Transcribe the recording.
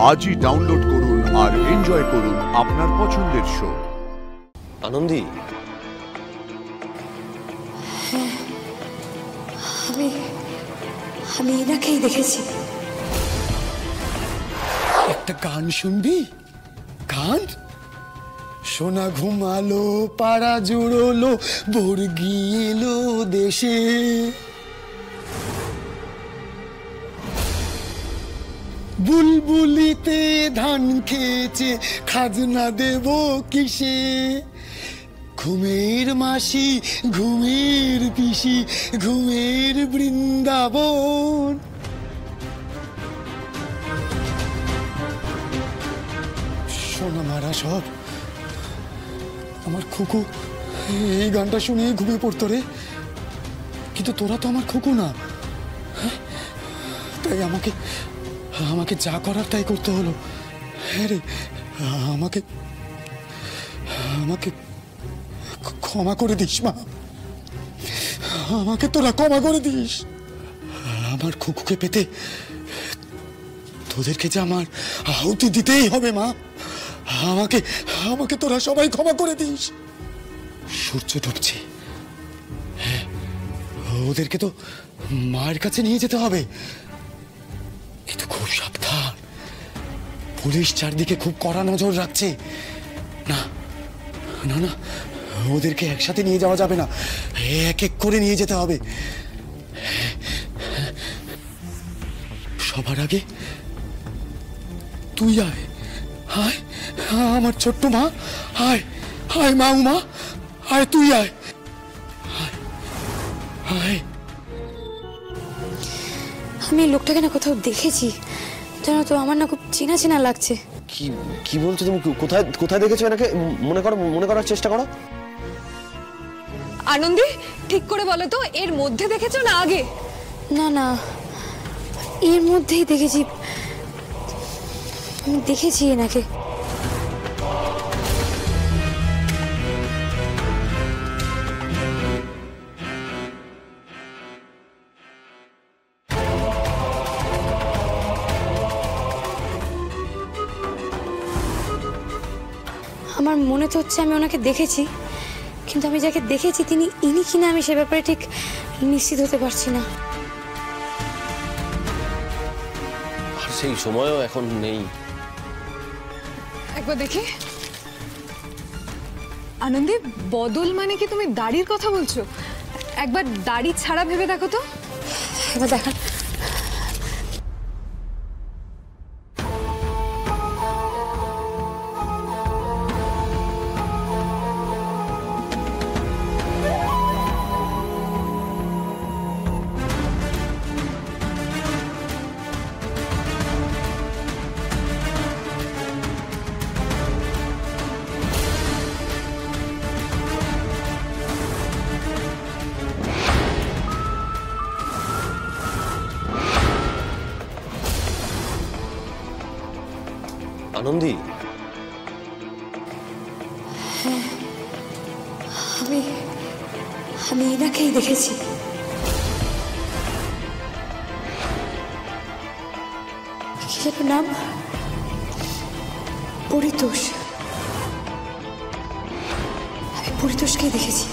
আজই ডাউনলোড করুন আর এনজয় করুন আপনার পছন্দের শো। আনন্দী, আমি এনাকেই দেখেছি। একটা গান শুনবি? গান? সোনা ঘুমালো, পাড়া জুড়লো, বর্গি এলো দেশে। বুলবুলিতে ধান খেয়েছে, খাজনা দেব কিসে? ঘুমের মাসি, ঘুমের পিসি, ঘুমের বৃন্দাবন। সোনা মারা সব আমার খুকু এই গানটা শুনে ঘুমিয়ে পড়তো রে। কিন্তু তোরা তো আমার খুকু না, তাই আমাকে আমাকে যা করার তাই করতে হলো। হ্যাঁ রে, আমাকে আমাকে ক্ষমা করে দিস মা, আমাকে তোরা ক্ষমা করে দিস। আমার খুকুকে পেতে তোদেরকে যে আমার আহুতি দিতেই হবে মা। আমাকে আমাকে তোরা সবাই ক্ষমা করে দিস। সূর্য ডুবছে, হ্যাঁ ওদেরকে তো মায়ের কাছে নিয়ে যেতে হবে, কিন্তু খুব সাবধান। পুলিশ চারদিকে খুব কড়া নজর রাখছে। না না না, ওদেরকে একসাথে নিয়ে যাওয়া যাবে না, এক এক করে নিয়ে যেতে হবে। সবার আগে তুই আয়, আয় আমার ছোট্ট মা, আয় আয় মা, উমা আয়, তুই আয়, আয়। আমি লোকটাকে না কোথাও দেখেছি, জানো তো আমার না খুব চেনা চেনা লাগছে। কি কি বলছো তুমি? কোথায় কোথায় দেখেছো এনাকে? মনে করার চেষ্টা করো। আনন্দী, ঠিক করে বলো তো, এর মধ্যে দেখেছো না আগে? না না, এর মধ্যেই দেখেছি, আমি দেখেছি এনাকে। আমার মনে তো হচ্ছে আমি ওনাকে দেখেছি, কিন্তু আমি যাকে দেখেছি তিনি ইনি কিনা আমি সে ব্যাপারে ঠিক নিশ্চিত হতে পারছি না। আর সেই সময়ও এখন নেই। একবার দেখি। আনন্দী, বদল মানে কি তুমি দাড়ির কথা বলছো? একবার দাড়ি ছাড়া ভেবে দেখো তো। একবার দেখান। আনন্দী, আমি এনাকেই দেখেছি। কি নাম? পরিতোষ। আমি পরিতোষকেই দেখেছি।